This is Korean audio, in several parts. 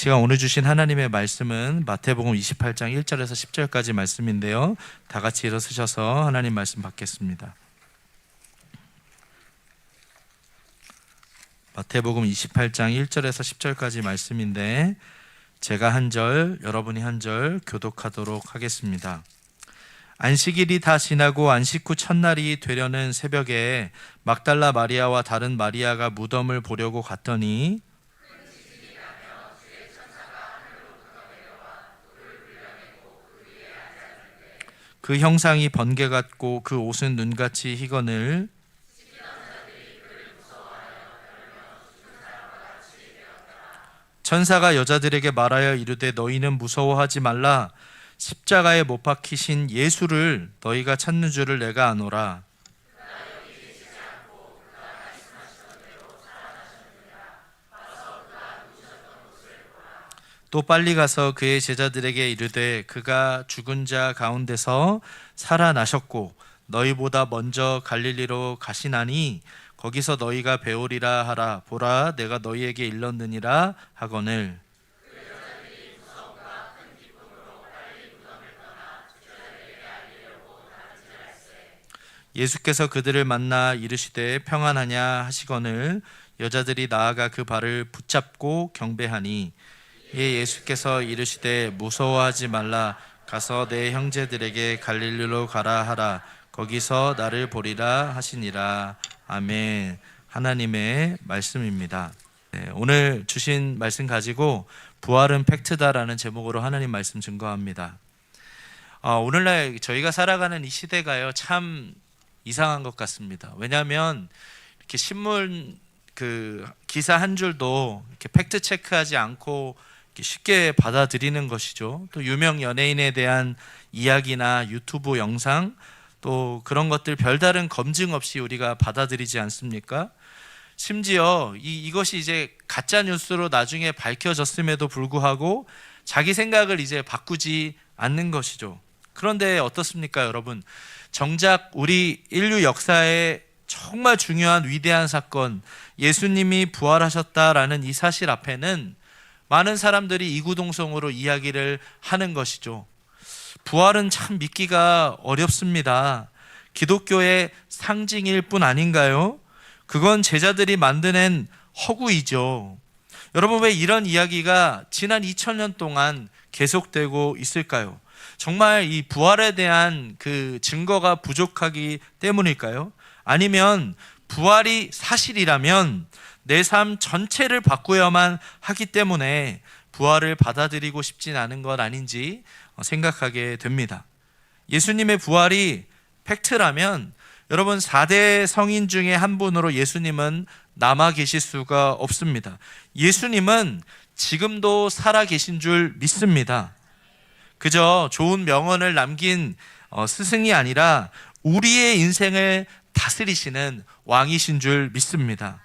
이 시간 오늘 주신 하나님의 말씀은 마태복음 28장 1절에서 10절까지 말씀인데요. 다 같이 일어서셔서 하나님 말씀 받겠습니다. 마태복음 28장 1절에서 10절까지 말씀인데 제가 한 절, 여러분이 한 절 교독하도록 하겠습니다. 안식일이 다 지나고 안식 후 첫날이 되려는 새벽에 막달라 마리아와 다른 마리아가 무덤을 보려고 갔더니 그 형상이 번개 같고 그 옷은 눈같이 희거늘 천사가 여자들에게 말하여 이르되 너희는 무서워하지 말라. 십자가에 못 박히신 예수를 너희가 찾는 줄을 내가 아노라. 또 빨리 가서 그의 제자들에게 이르되 그가 죽은 자 가운데서 살아나셨고 너희보다 먼저 갈릴리로 가시나니 거기서 너희가 배우리라 하라. 보라 내가 너희에게 일렀느니라 하거늘. 예수께서 그들을 만나 이르시되 평안하냐 하시거늘 여자들이 나아가 그 발을 붙잡고 경배하니 예수께서 이르시되 무서워하지 말라. 가서 내 형제들에게 갈릴리로 가라 하라. 거기서 나를 보리라 하시니라. 아멘. 하나님의 말씀입니다. 오늘 주신 말씀 가지고 부활은 팩트다라는 제목으로 하나님 말씀 증거합니다. 오늘날 저희가 살아가는 이 시대가요 참 이상한 것 같습니다. 왜냐하면 이렇게 신문 기사 한 줄도 이렇게 팩트 체크하지 않고 쉽게 받아들이는 것이죠. 또 유명 연예인에 대한 이야기나 유튜브 영상 또 그런 것들 별다른 검증 없이 우리가 받아들이지 않습니까? 심지어 이것이 이제 가짜 뉴스로 나중에 밝혀졌음에도 불구하고 자기 생각을 이제 바꾸지 않는 것이죠. 그런데 어떻습니까, 여러분? 정작 우리 인류 역사에 정말 중요한 위대한 사건, 예수님이 부활하셨다라는 이 사실 앞에는 많은 사람들이 이구동성으로 이야기를 하는 것이죠. 부활은 참 믿기가 어렵습니다. 기독교의 상징일 뿐 아닌가요? 그건 제자들이 만드는 허구이죠. 여러분, 왜 이런 이야기가 지난 2000년 동안 계속되고 있을까요? 정말 이 부활에 대한 그 증거가 부족하기 때문일까요? 아니면 부활이 사실이라면 내 삶 전체를 바꾸어야만 하기 때문에 부활을 받아들이고 싶진 않은 것 아닌지 생각하게 됩니다. 예수님의 부활이 팩트라면 여러분 4대 성인 중에 한 분으로 예수님은 남아 계실 수가 없습니다. 예수님은 지금도 살아 계신 줄 믿습니다. 그저 좋은 명언을 남긴 스승이 아니라 우리의 인생을 다스리시는 왕이신 줄 믿습니다.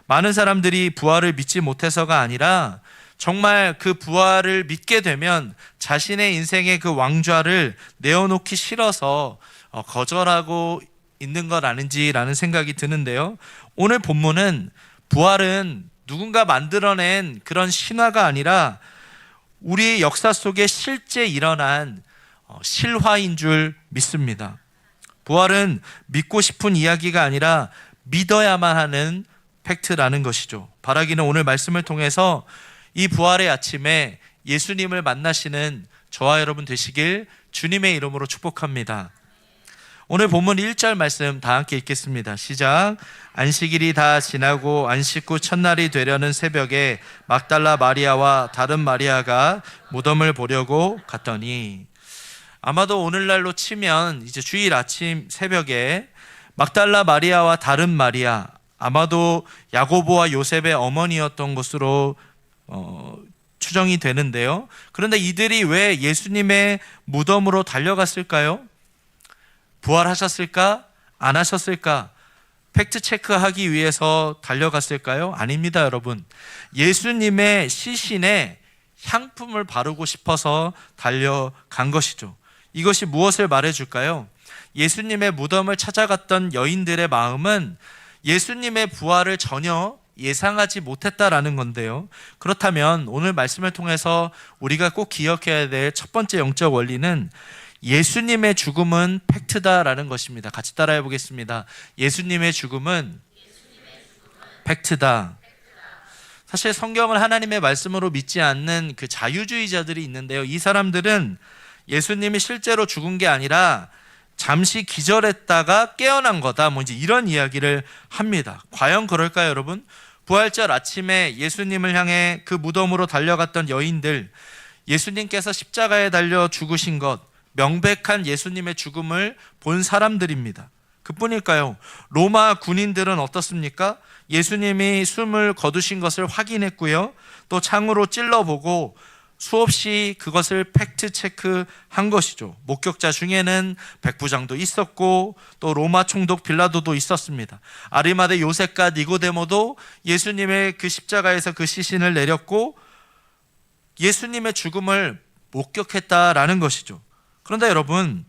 많은 사람들이 부활을 믿지 못해서가 아니라 정말 그 부활을 믿게 되면 자신의 인생의 그 왕좌를 내어놓기 싫어서 거절하고 있는 것 아닌지라는 생각이 드는데요. 오늘 본문은 부활은 누군가 만들어낸 그런 신화가 아니라 우리의 역사 속에 실제 일어난 실화인 줄 믿습니다. 부활은 믿고 싶은 이야기가 아니라 믿어야만 하는 팩트라는 것이죠. 바라기는 오늘 말씀을 통해서 이 부활의 아침에 예수님을 만나시는 저와 여러분 되시길 주님의 이름으로 축복합니다. 오늘 본문 1절 말씀 다 함께 읽겠습니다. 시작. 안식일이 다 지나고 안식 후 첫날이 되려는 새벽에 막달라 마리아와 다른 마리아가 무덤을 보려고 갔더니, 아마도 오늘날로 치면 이제 주일 아침 새벽에 막달라 마리아와 다른 마리아, 아마도 야고보와 요셉의 어머니였던 것으로 추정이 되는데요. 그런데 이들이 왜 예수님의 무덤으로 달려갔을까요? 부활하셨을까? 안 하셨을까? 팩트 체크하기 위해서 달려갔을까요? 아닙니다, 여러분. 예수님의 시신에 향품을 바르고 싶어서 달려간 것이죠. 이것이 무엇을 말해줄까요? 예수님의 무덤을 찾아갔던 여인들의 마음은 예수님의 부활을 전혀 예상하지 못했다라는 건데요. 그렇다면 오늘 말씀을 통해서 우리가 꼭 기억해야 될 첫 번째 영적 원리는 예수님의 죽음은 팩트다라는 것입니다. 같이 따라해 보겠습니다. 예수님의 죽음은 팩트다. 사실 성경을 하나님의 말씀으로 믿지 않는 그 자유주의자들이 있는데요. 이 사람들은 예수님이 실제로 죽은 게 아니라 잠시 기절했다가 깨어난 거다, 이제 이런 이야기를 합니다. 과연 그럴까요, 여러분? 부활절 아침에 예수님을 향해 그 무덤으로 달려갔던 여인들, 예수님께서 십자가에 달려 죽으신 것, 명백한 예수님의 죽음을 본 사람들입니다. 그뿐일까요? 로마 군인들은 어떻습니까? 예수님이 숨을 거두신 것을 확인했고요. 또 창으로 찔러보고 수없이 그것을 팩트 체크한 것이죠. 목격자 중에는 백부장도 있었고 또 로마 총독 빌라도도 있었습니다. 아리마대 요셉과 니고데모도 예수님의 그 십자가에서 그 시신을 내렸고 예수님의 죽음을 목격했다라는 것이죠. 그런데 여러분,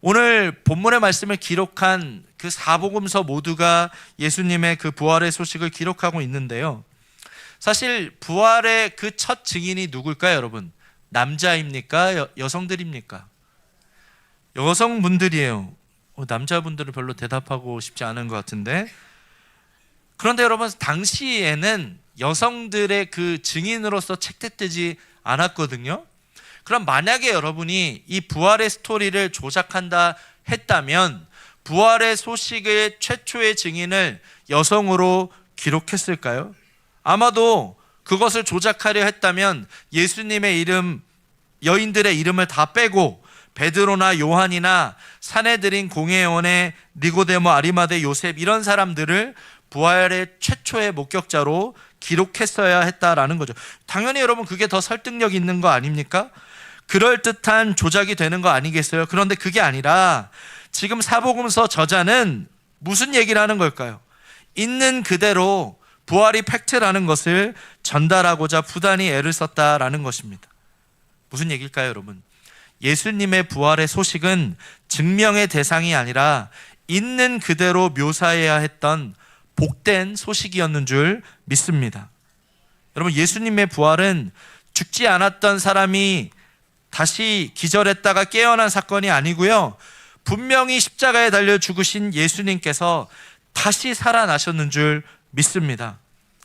오늘 본문의 말씀을 기록한 그 사복음서 모두가 예수님의 그 부활의 소식을 기록하고 있는데요. 사실 부활의 그 첫 증인이 누굴까요, 여러분? 남자입니까? 여성들입니까? 여성분들이에요. 남자분들은 별로 대답하고 싶지 않은 것 같은데. 그런데 여러분, 당시에는 여성들의 그 증인으로서 채택되지 않았거든요. 그럼 만약에 여러분이 이 부활의 스토리를 조작한다 했다면 부활의 소식의 최초의 증인을 여성으로 기록했을까요? 아마도 그것을 조작하려 했다면 예수님의 이름, 여인들의 이름을 다 빼고 베드로나 요한이나 사내들인 공회원의 니고데모, 아리마대 요셉, 이런 사람들을 부활의 최초의 목격자로 기록했어야 했다라는 거죠. 당연히 여러분, 그게 더 설득력 있는 거 아닙니까? 그럴듯한 조작이 되는 거 아니겠어요? 그런데 그게 아니라 지금 사복음서 저자는 무슨 얘기를 하는 걸까요? 있는 그대로 부활이 팩트라는 것을 전달하고자 부단히 애를 썼다라는 것입니다. 무슨 얘기일까요, 여러분? 예수님의 부활의 소식은 증명의 대상이 아니라 있는 그대로 묘사해야 했던 복된 소식이었는 줄 믿습니다. 여러분, 예수님의 부활은 죽지 않았던 사람이 다시 기절했다가 깨어난 사건이 아니고요. 분명히 십자가에 달려 죽으신 예수님께서 다시 살아나셨는 줄 믿습니다.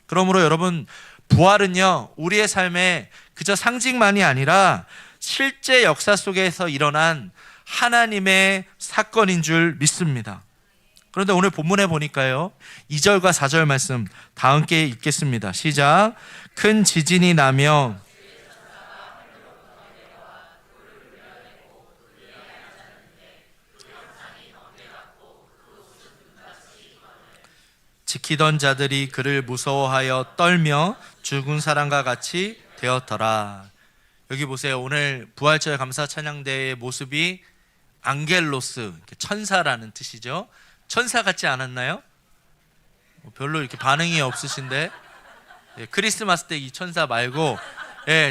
그러므로 여러분, 부활은요, 우리의 삶에 그저 상징만이 아니라 실제 역사 속에서 일어난 하나님의 사건인 줄 믿습니다. 그런데 오늘 본문에 보니까요, 2절과 4절 말씀 다 함께 읽겠습니다. 시작. 큰 지진이 나며 지키던 자들이 그를 무서워하여 떨며 죽은 사람과 같이 되었더라. 여기 보세요. 오늘 부활절 감사 찬양대의 모습이 앙겔로스, 천사라는 뜻이죠. 천사 같지 않았나요? 별로 이렇게 반응이 없으신데, 크리스마스 때 이 천사 말고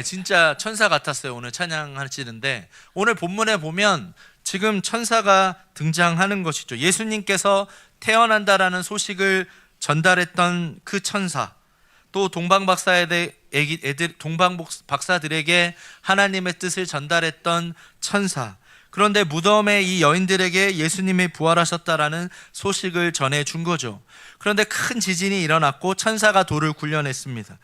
진짜 천사 같았어요. 오늘 찬양하시는데 오늘 본문에 보면 지금 천사가 등장하는 것이죠. 예수님께서 태어난다라는 소식을 전달했던 그 천사, 또 동방박사들에게 하나님의 뜻을 전달했던 천사, 그런데 무덤에 이 여인들에게 예수님이 부활하셨다라는 소식을 전해준 거죠. 그런데 큰 지진이 일어났고 천사가 돌을 굴려냈습니다.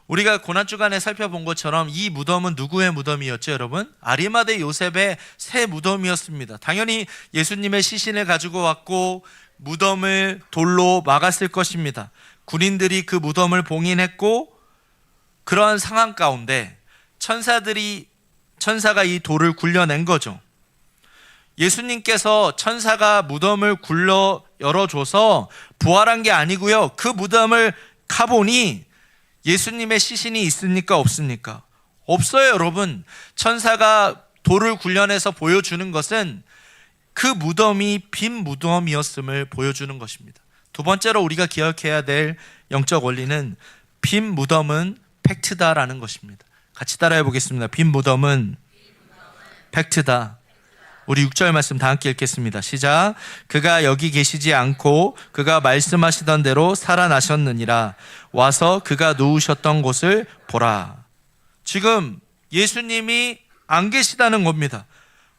우리가 고난주간에 살펴본 것처럼 이 무덤은 누구의 무덤이었죠, 여러분? 아리마대 요셉의 새 무덤이었습니다. 당연히 예수님의 시신을 가지고 왔고 무덤을 돌로 막았을 것입니다. 군인들이 그 무덤을 봉인했고, 그러한 상황 가운데 천사가 이 돌을 굴려낸 거죠. 예수님께서 천사가 무덤을 굴러 열어줘서 부활한 게 아니고요, 그 무덤을 가보니 예수님의 시신이 있습니까, 없습니까? 없어요, 여러분. 천사가 돌을 굴려내서 보여주는 것은 그 무덤이 빈 무덤이었음을 보여주는 것입니다. 두 번째로 우리가 기억해야 될 영적 원리는 빈 무덤은 팩트다라는 것입니다. 같이 따라해 보겠습니다. 빈 무덤은 팩트다. 우리 6절 말씀 다 함께 읽겠습니다. 시작. 그가 여기 계시지 않고 그가 말씀하시던 대로 살아나셨느니라. 와서 그가 누우셨던 곳을 보라. 지금 예수님이 안 계시다는 겁니다.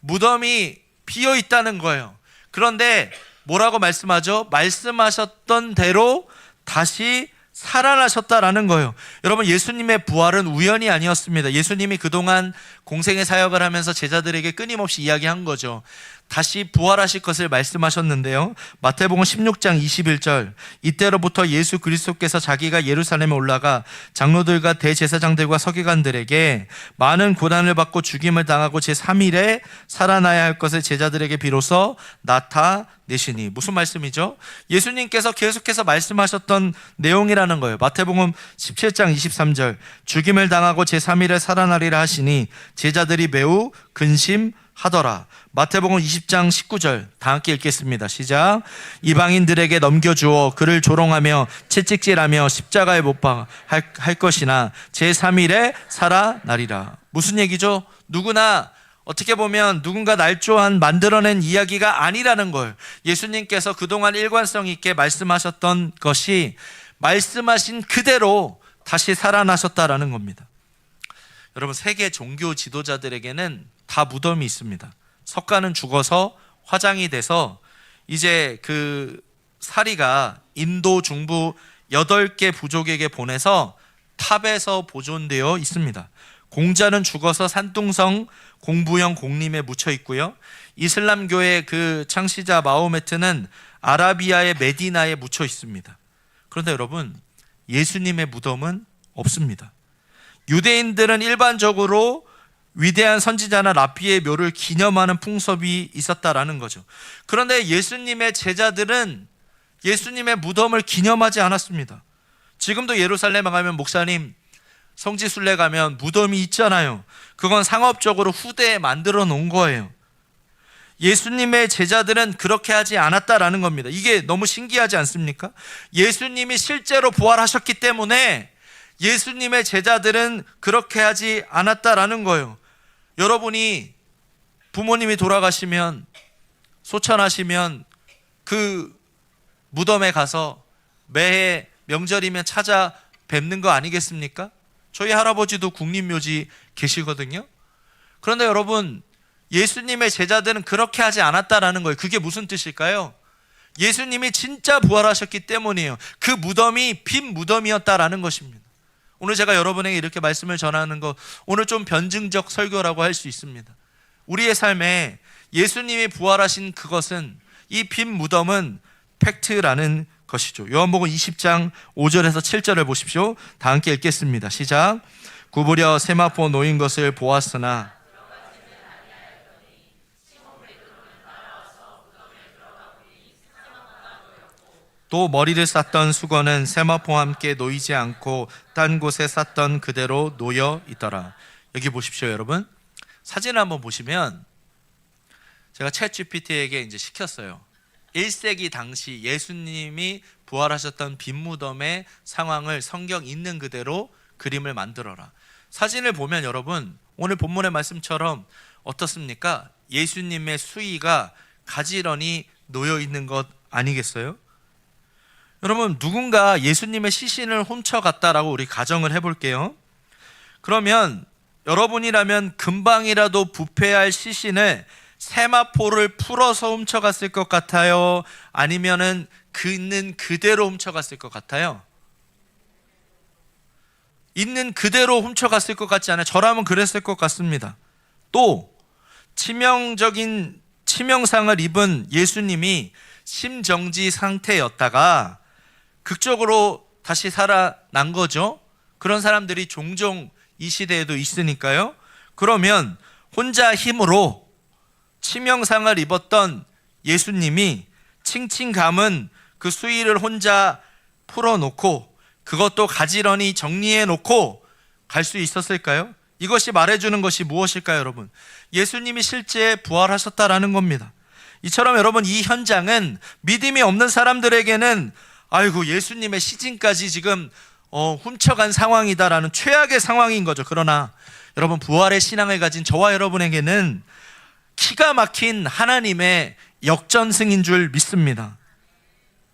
무덤이 비어 있다는 거예요. 그런데 뭐라고 말씀하죠? 말씀하셨던 대로 다시 살아나셨다라는 거예요. 여러분, 예수님의 부활은 우연이 아니었습니다. 예수님이 그동안 공생의 사역을 하면서 제자들에게 끊임없이 이야기한 거죠. 다시 부활하실 것을 말씀하셨는데요. 마태복음 16장 21절, 이때로부터 예수 그리스도께서 자기가 예루살렘에 올라가 장로들과 대제사장들과 서기관들에게 많은 고난을 받고 죽임을 당하고 제3일에 살아나야 할 것을 제자들에게 비로소 나타내시니. 무슨 말씀이죠? 예수님께서 계속해서 말씀하셨던 내용이라는 거예요. 마태복음 17장 23절, 죽임을 당하고 제3일에 살아나리라 하시니 제자들이 매우 근심하더라. 마태복음 20장 19절 다 함께 읽겠습니다. 시작. 이방인들에게 넘겨주어 그를 조롱하며 채찍질하며 십자가에 못 박아 할 것이나 제3일에 살아나리라. 무슨 얘기죠? 누구나 어떻게 보면 누군가 날조한 만들어낸 이야기가 아니라는 걸 예수님께서 그동안 일관성 있게 말씀하셨던 것이 말씀하신 그대로 다시 살아나셨다라는 겁니다. 여러분, 세계 종교 지도자들에게는 다 무덤이 있습니다. 석가는 죽어서 화장이 돼서 이제 그 사리가 인도 중부 8개 부족에게 보내서 탑에서 보존되어 있습니다. 공자는 죽어서 산둥성 공부형 공림에 묻혀 있고요. 이슬람교의 그 창시자 마호메트는 아라비아의 메디나에 묻혀 있습니다. 그런데 여러분, 예수님의 무덤은 없습니다. 유대인들은 일반적으로 위대한 선지자나 랍비의 묘를 기념하는 풍습이 있었다라는 거죠. 그런데 예수님의 제자들은 예수님의 무덤을 기념하지 않았습니다. 지금도 예루살렘에 가면 목사님 성지순례 가면 무덤이 있잖아요. 그건 상업적으로 후대에 만들어 놓은 거예요. 예수님의 제자들은 그렇게 하지 않았다라는 겁니다. 이게 너무 신기하지 않습니까? 예수님이 실제로 부활하셨기 때문에 예수님의 제자들은 그렇게 하지 않았다라는 거예요. 여러분이 부모님이 돌아가시면, 소천하시면 그 무덤에 가서 매해 명절이면 찾아뵙는 거 아니겠습니까? 저희 할아버지도 국립묘지 계시거든요. 그런데 여러분, 예수님의 제자들은 그렇게 하지 않았다라는 거예요. 그게 무슨 뜻일까요? 예수님이 진짜 부활하셨기 때문이에요. 그 무덤이 빈 무덤이었다라는 것입니다. 오늘 제가 여러분에게 이렇게 말씀을 전하는 거, 오늘 좀 변증적 설교라고 할 수 있습니다. 우리의 삶에 예수님이 부활하신 그것은, 이 빈 무덤은 팩트라는 것이죠. 요한복음 20장 5절에서 7절을 보십시오. 다 함께 읽겠습니다. 시작. 구부려 세마포 놓인 것을 보았으나 또 머리를 쌌던 수건은 세마포와 함께 놓이지 않고 딴 곳에 쌌던 그대로 놓여 있더라. 여기 보십시오, 여러분. 사진을 한번 보시면, 제가 챗GPT에게 이제 시켰어요. 1세기 당시 예수님이 부활하셨던 빈 무덤의 상황을 성경 있는 그대로 그림을 만들어라. 사진을 보면 여러분, 오늘 본문의 말씀처럼 어떻습니까? 예수님의 수의가 가지런히 놓여 있는 것 아니겠어요? 여러분, 누군가 예수님의 시신을 훔쳐갔다라고 우리 가정을 해볼게요. 그러면 여러분이라면 금방이라도 부패할 시신을 세마포를 풀어서 훔쳐갔을 것 같아요? 아니면은 그 있는 그대로 훔쳐갔을 것 같아요? 있는 그대로 훔쳐갔을 것 같지 않아요? 저라면 그랬을 것 같습니다. 또 치명적인 치명상을 입은 예수님이 심정지 상태였다가 극적으로 다시 살아난 거죠. 그런 사람들이 종종 이 시대에도 있으니까요. 그러면 혼자 힘으로 치명상을 입었던 예수님이 칭칭 감은 그 수의를 혼자 풀어놓고 그것도 가지런히 정리해놓고 갈 수 있었을까요? 이것이 말해주는 것이 무엇일까요, 여러분? 예수님이 실제 부활하셨다라는 겁니다. 이처럼 여러분, 이 현장은 믿음이 없는 사람들에게는 아이고, 예수님의 시신까지 지금 훔쳐간 상황이다라는 최악의 상황인 거죠. 그러나 여러분, 부활의 신앙을 가진 저와 여러분에게는 기가 막힌 하나님의 역전승인 줄 믿습니다.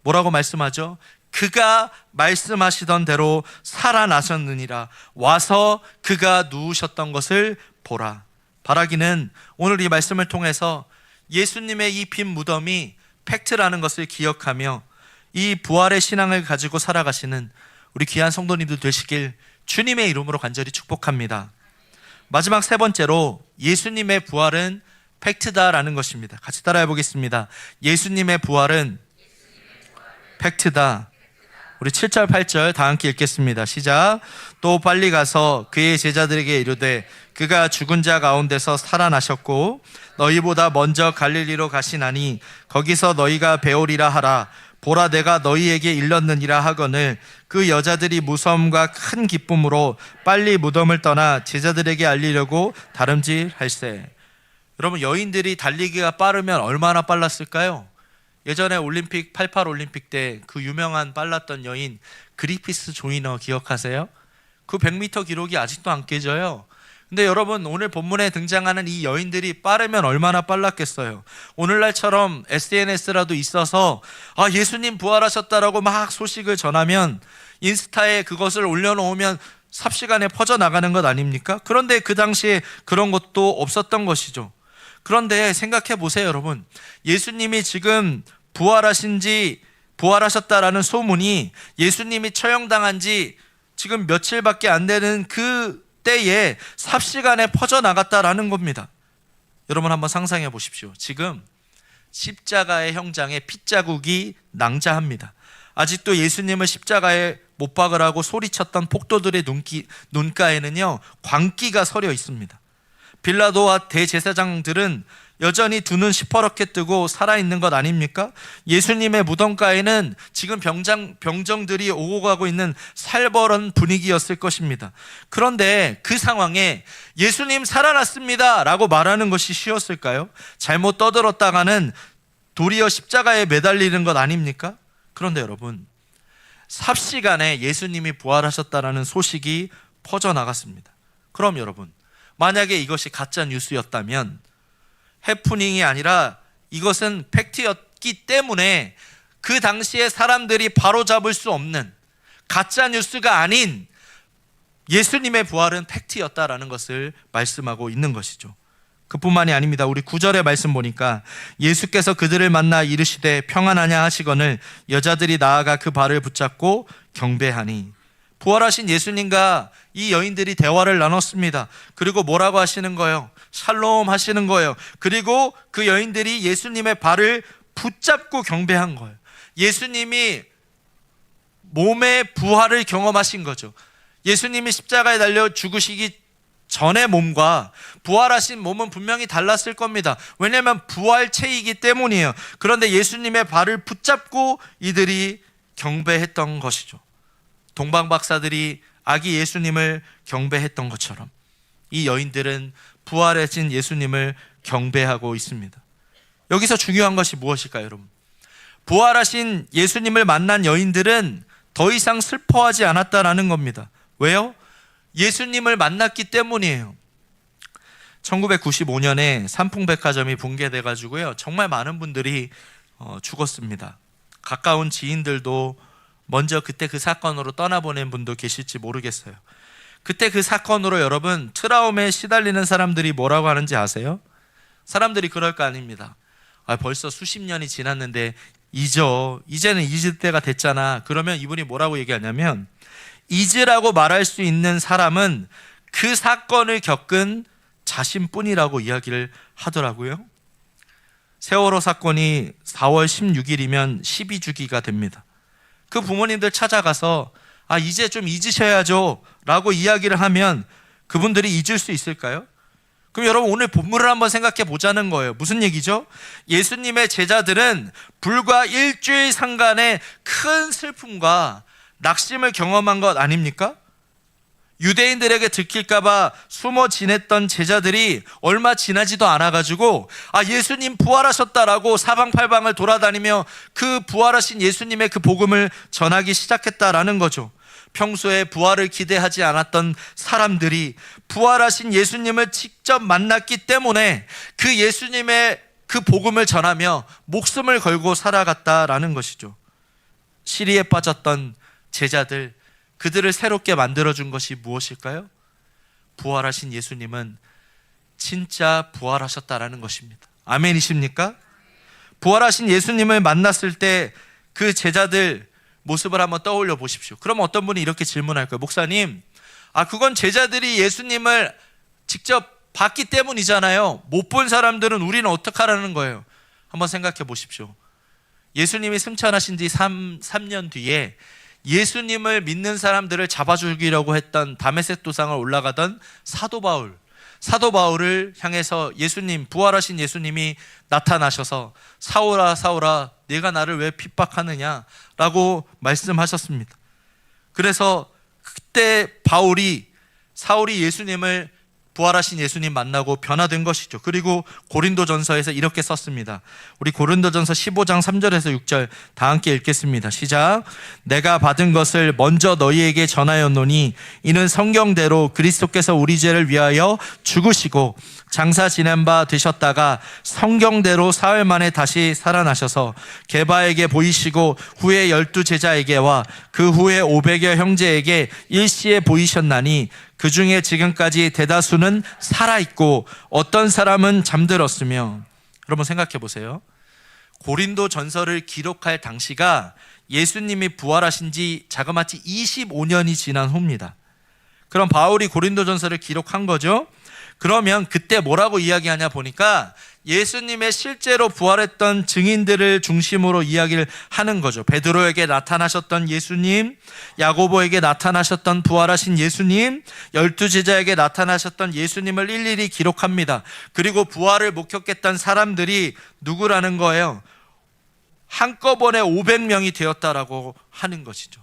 뭐라고 말씀하죠? 그가 말씀하시던 대로 살아나셨느니라. 와서 그가 누우셨던 것을 보라. 바라기는 오늘 이 말씀을 통해서 예수님의 이 빈 무덤이 팩트라는 것을 기억하며 이 부활의 신앙을 가지고 살아가시는 우리 귀한 성도님들 되시길 주님의 이름으로 간절히 축복합니다. 마지막 세 번째로 예수님의 부활은 팩트다라는 것입니다. 같이 따라해 보겠습니다. 예수님의 부활은 팩트다. 우리 7절 8절 다 함께 읽겠습니다. 시작. 또 빨리 가서 그의 제자들에게 이르되 그가 죽은 자 가운데서 살아나셨고 너희보다 먼저 갈릴리로 가시나니 거기서 너희가 배우리라 하라. 보라 내가 너희에게 일렀느니라 하거늘 그 여자들이 무서움과 큰 기쁨으로 빨리 무덤을 떠나 제자들에게 알리려고 다름질할세. 여러분, 여인들이 달리기가 빠르면 얼마나 빨랐을까요? 예전에 올림픽 88 올림픽 때 그 유명한 빨랐던 여인 그리피스 조이너 기억하세요? 그 100m 기록이 아직도 안 깨져요. 근데 여러분, 오늘 본문에 등장하는 이 여인들이 빠르면 얼마나 빨랐겠어요. 오늘날처럼 SNS라도 있어서 예수님 부활하셨다라고 막 소식을 전하면 인스타에 그것을 올려놓으면 삽시간에 퍼져나가는 것 아닙니까? 그런데 그 당시에 그런 것도 없었던 것이죠. 그런데 생각해 보세요, 여러분. 예수님이 지금 부활하셨다라는 소문이 예수님이 처형당한 지 지금 며칠밖에 안 되는 그 때에 삽시간에 퍼져나갔다라는 겁니다. 여러분 한번 상상해 보십시오. 지금 십자가의 형장에 핏자국이 낭자합니다. 아직도 예수님을 십자가에 못 박으라고 소리쳤던 폭도들의 눈가에는요 광기가 서려 있습니다. 빌라도와 대제사장들은 여전히 두 눈 시퍼렇게 뜨고 살아있는 것 아닙니까? 예수님의 무덤가에는 지금 병정들이 오고 가고 있는 살벌한 분위기였을 것입니다. 그런데 그 상황에 예수님 살아났습니다 라고 말하는 것이 쉬웠을까요? 잘못 떠들었다가는 도리어 십자가에 매달리는 것 아닙니까? 그런데 여러분, 삽시간에 예수님이 부활하셨다라는 소식이 퍼져나갔습니다. 그럼 여러분, 만약에 이것이 가짜 뉴스였다면, 해프닝이 아니라 이것은 팩트였기 때문에 그 당시에 사람들이 바로잡을 수 없는 가짜 뉴스가 아닌 예수님의 부활은 팩트였다라는 것을 말씀하고 있는 것이죠. 그뿐만이 아닙니다. 우리 9절의 말씀 보니까 예수께서 그들을 만나 이르시되 평안하냐 하시거늘 여자들이 나아가 그 발을 붙잡고 경배하니. 부활하신 예수님과 이 여인들이 대화를 나눴습니다. 그리고 뭐라고 하시는 거예요? 샬롬 하시는 거예요. 그리고 그 여인들이 예수님의 발을 붙잡고 경배한 거예요. 예수님이 몸의 부활을 경험하신 거죠. 예수님이 십자가에 달려 죽으시기 전의 몸과 부활하신 몸은 분명히 달랐을 겁니다. 왜냐하면 부활체이기 때문이에요. 그런데 예수님의 발을 붙잡고 이들이 경배했던 것이죠. 동방박사들이 아기 예수님을 경배했던 것처럼 이 여인들은 부활하신 예수님을 경배하고 있습니다. 여기서 중요한 것이 무엇일까요, 여러분? 부활하신 예수님을 만난 여인들은 더 이상 슬퍼하지 않았다라는 겁니다. 왜요? 예수님을 만났기 때문이에요. 1995년에 삼풍백화점이 붕괴돼 가지고요, 정말 많은 분들이 죽었습니다. 가까운 지인들도 먼저 그때 그 사건으로 떠나보낸 분도 계실지 모르겠어요. 그때 그 사건으로 여러분 트라우마에 시달리는 사람들이 뭐라고 하는지 아세요? 사람들이 그럴 거 아닙니다. 벌써 수십 년이 지났는데 이제는 잊을 때가 됐잖아. 그러면 이분이 뭐라고 얘기하냐면, 잊으라고 말할 수 있는 사람은 그 사건을 겪은 자신뿐이라고 이야기를 하더라고요. 세월호 사건이 4월 16일이면 12주기가 됩니다. 그 부모님들 찾아가서 이제 좀 잊으셔야죠 라고 이야기를 하면 그분들이 잊을 수 있을까요? 그럼 여러분, 오늘 본문을 한번 생각해 보자는 거예요. 무슨 얘기죠? 예수님의 제자들은 불과 일주일 상간의 큰 슬픔과 낙심을 경험한 것 아닙니까? 유대인들에게 들킬까봐 숨어 지냈던 제자들이 얼마 지나지도 않아가지고 예수님 부활하셨다라고 사방팔방을 돌아다니며 그 부활하신 예수님의 그 복음을 전하기 시작했다라는 거죠. 평소에 부활을 기대하지 않았던 사람들이 부활하신 예수님을 직접 만났기 때문에 그 예수님의 그 복음을 전하며 목숨을 걸고 살아갔다라는 것이죠. 시리에 빠졌던 제자들, 그들을 새롭게 만들어준 것이 무엇일까요? 부활하신 예수님은 진짜 부활하셨다라는 것입니다. 아멘이십니까? 부활하신 예수님을 만났을 때 그 제자들 모습을 한번 떠올려 보십시오. 그럼 어떤 분이 이렇게 질문할 거예요. 목사님, 그건 제자들이 예수님을 직접 봤기 때문이잖아요. 못 본 사람들은 우리는 어떡하라는 거예요? 한번 생각해 보십시오. 예수님이 승천하신 지 3년 뒤에 예수님을 믿는 사람들을 잡아 죽이려고 했던 다메섹 도상을 올라가던 사도 바울을 향해서 예수님, 부활하신 예수님이 나타나셔서 사울아 사울아 네가 나를 왜 핍박하느냐 라고 말씀하셨습니다. 그래서 그때 사울이 예수님을, 부활하신 예수님 만나고 변화된 것이죠. 그리고 고린도전서에서 이렇게 썼습니다. 우리 고린도전서 15장 3절에서 6절 다 함께 읽겠습니다. 시작. 내가 받은 것을 먼저 너희에게 전하였노니 이는 성경대로 그리스도께서 우리 죄를 위하여 죽으시고 장사 지낸 바 되셨다가 성경대로 사흘 만에 다시 살아나셔서 게바에게 보이시고 후에 12제자에게와 그 후에 500여 형제에게 일시에 보이셨나니 그 중에 지금까지 대다수는 살아있고 어떤 사람은 잠들었으며. 여러분 생각해 보세요. 고린도 전서를 기록할 당시가 예수님이 부활하신 지 자그마치 25년이 지난 후입니다. 그럼 바울이 고린도 전서를 기록한 거죠. 그러면 그때 뭐라고 이야기하냐 보니까 예수님의 실제로 부활했던 증인들을 중심으로 이야기를 하는 거죠. 베드로에게 나타나셨던 예수님, 야고보에게 나타나셨던 부활하신 예수님, 12제자에게 나타나셨던 예수님을 일일이 기록합니다. 그리고 부활을 목격했던 사람들이 누구라는 거예요? 한꺼번에 500명이 되었다라고 하는 것이죠.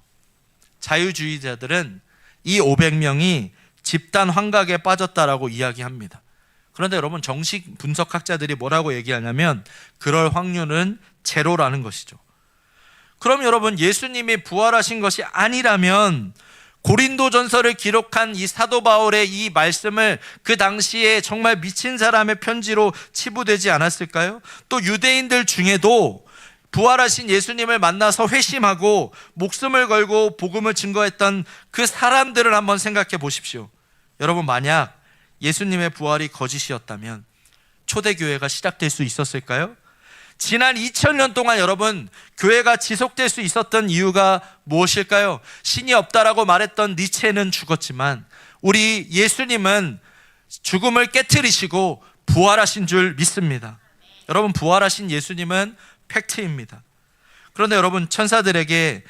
자유주의자들은 이 500명이 집단 환각에 빠졌다라고 이야기합니다. 그런데 여러분, 정식 분석학자들이 뭐라고 얘기하냐면 그럴 확률은 제로라는 것이죠. 그럼 여러분, 예수님이 부활하신 것이 아니라면 고린도전서를 기록한 이 사도 바울의 이 말씀을 그 당시에 정말 미친 사람의 편지로 치부되지 않았을까요? 또 유대인들 중에도 부활하신 예수님을 만나서 회심하고 목숨을 걸고 복음을 증거했던 그 사람들을 한번 생각해 보십시오. 여러분, 만약 예수님의 부활이 거짓이었다면 초대교회가 시작될 수 있었을까요? 지난 2000년 동안 여러분, 교회가 지속될 수 있었던 이유가 무엇일까요? 신이 없다라고 말했던 니체는 죽었지만 우리 예수님은 죽음을 깨트리시고 부활하신 줄 믿습니다. 여러분, 부활하신 예수님은 팩트입니다. 그런데 여러분, 천사들이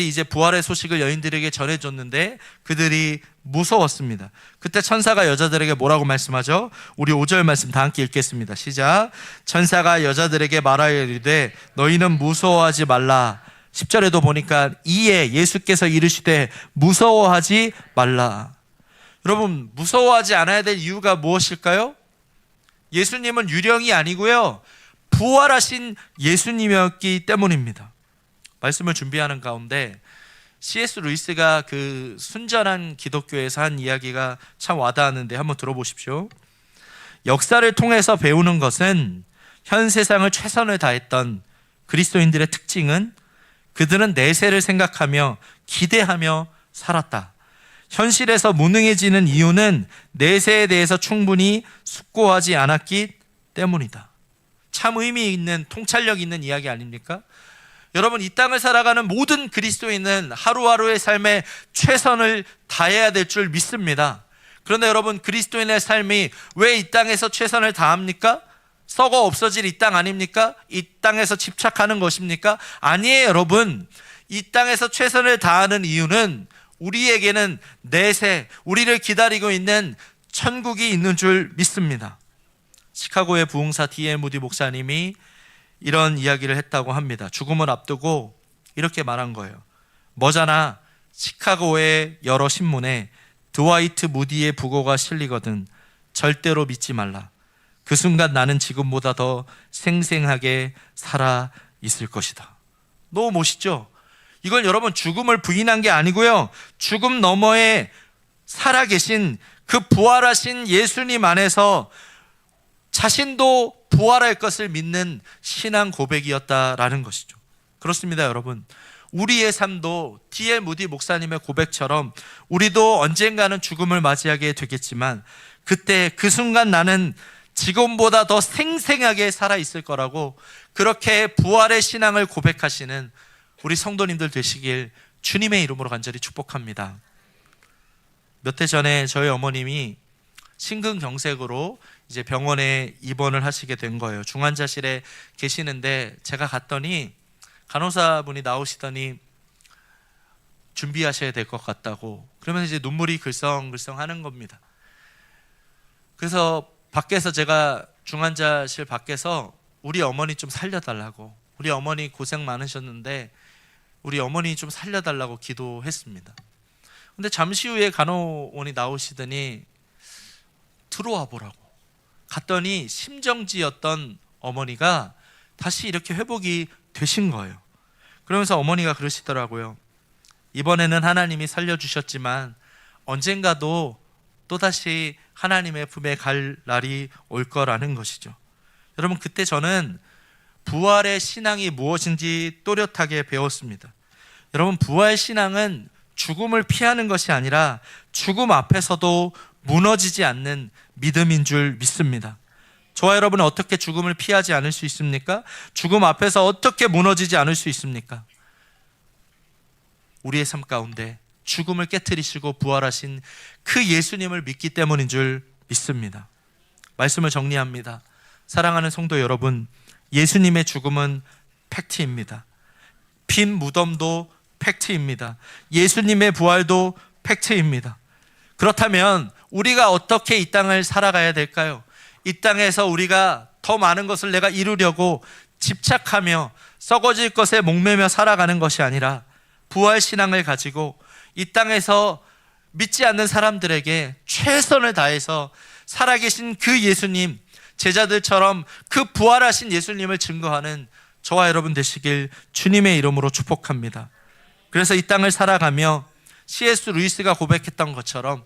이제 부활의 소식을 여인들에게 전해줬는데 그들이 무서웠습니다. 그때 천사가 여자들에게 뭐라고 말씀하죠? 우리 5절 말씀 다 함께 읽겠습니다. 시작. 천사가 여자들에게 말하여 이르되 너희는 무서워하지 말라. 10절에도 보니까 이에 예수께서 이르시되 무서워하지 말라. 여러분, 무서워하지 않아야 될 이유가 무엇일까요? 예수님은 유령이 아니고요, 부활하신 예수님이었기 때문입니다. 말씀을 준비하는 가운데 C.S. 루이스가 그 순전한 기독교에서 한 이야기가 참 와닿았는데 한번 들어보십시오. 역사를 통해서 배우는 것은 현 세상을 최선을 다했던 그리스도인들의 특징은 그들은 내세를 생각하며 기대하며 살았다. 현실에서 무능해지는 이유는 내세에 대해서 충분히 숙고하지 않았기 때문이다. 참 의미 있는, 통찰력 있는 이야기 아닙니까? 여러분, 이 땅을 살아가는 모든 그리스도인은 하루하루의 삶에 최선을 다해야 될 줄 믿습니다. 그런데 여러분, 그리스도인의 삶이 왜 이 땅에서 최선을 다합니까? 썩어 없어질 이 땅 아닙니까? 이 땅에서 집착하는 것입니까? 아니에요. 여러분, 이 땅에서 최선을 다하는 이유는 우리에게는 내세, 우리를 기다리고 있는 천국이 있는 줄 믿습니다. 시카고의 부흥사 D.L. 무디 목사님이 이런 이야기를 했다고 합니다. 죽음을 앞두고 이렇게 말한 거예요. 머자나 시카고의 여러 신문에 드와이트 무디의 부고가 실리거든 절대로 믿지 말라. 그 순간 나는 지금보다 더 생생하게 살아 있을 것이다. 너무 멋있죠? 이건 여러분 죽음을 부인한 게 아니고요. 죽음 너머에 살아계신 그 부활하신 예수님 안에서 자신도 부활할 것을 믿는 신앙 고백이었다라는 것이죠. 그렇습니다, 여러분. 우리의 삶도 D.L. 무디 목사님의 고백처럼 우리도 언젠가는 죽음을 맞이하게 되겠지만 그때 그 순간 나는 지금보다 더 생생하게 살아있을 거라고 그렇게 부활의 신앙을 고백하시는 우리 성도님들 되시길 주님의 이름으로 간절히 축복합니다. 몇 해 전에 저희 어머님이 심근경색으로 이제 병원에 입원을 하시게 된 거예요. 중환자실에 계시는데 제가 갔더니 간호사분이 나오시더니 준비하셔야 될 것 같다고, 그러면서 이제 눈물이 글썽글썽 하는 겁니다. 그래서 밖에서 제가 중환자실 밖에서 우리 어머니 좀 살려달라고, 우리 어머니 고생 많으셨는데 우리 어머니 좀 살려달라고 기도했습니다. 근데 잠시 후에 간호원이 나오시더니 들어와 보라고, 갔더니 심정지였던 어머니가 다시 이렇게 회복이 되신 거예요. 그러면서 어머니가 그러시더라고요. 이번에는 하나님이 살려주셨지만 언젠가도 또다시 하나님의 품에 갈 날이 올 거라는 것이죠. 여러분, 그때 저는 부활의 신앙이 무엇인지 또렷하게 배웠습니다. 여러분, 부활 신앙은 죽음을 피하는 것이 아니라 죽음 앞에서도 무너지지 않는 믿음인 줄 믿습니다. 저와 여러분은 어떻게 죽음을 피하지 않을 수 있습니까? 죽음 앞에서 어떻게 무너지지 않을 수 있습니까? 우리의 삶 가운데 죽음을 깨트리시고 부활하신 그 예수님을 믿기 때문인 줄 믿습니다. 말씀을 정리합니다. 사랑하는 성도 여러분, 예수님의 죽음은 팩트입니다. 빈 무덤도 팩트입니다. 예수님의 부활도 팩트입니다. 그렇다면 우리가 어떻게 이 땅을 살아가야 될까요? 이 땅에서 우리가 더 많은 것을 내가 이루려고 집착하며 썩어질 것에 목매며 살아가는 것이 아니라 부활 신앙을 가지고 이 땅에서 믿지 않는 사람들에게 최선을 다해서 살아계신 그 예수님, 제자들처럼 그 부활하신 예수님을 증거하는 저와 여러분 되시길 주님의 이름으로 축복합니다. 그래서 이 땅을 살아가며 C.S. 루이스가 고백했던 것처럼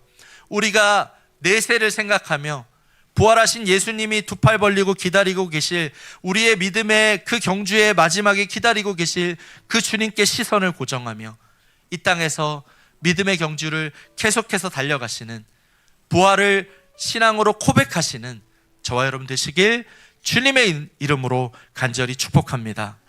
우리가 내세를 생각하며 부활하신 예수님이 두 팔 벌리고 기다리고 계실, 우리의 믿음의 그 경주의 마지막에 기다리고 계실 그 주님께 시선을 고정하며 이 땅에서 믿음의 경주를 계속해서 달려가시는, 부활을 신앙으로 고백하시는 저와 여러분 되시길 주님의 이름으로 간절히 축복합니다.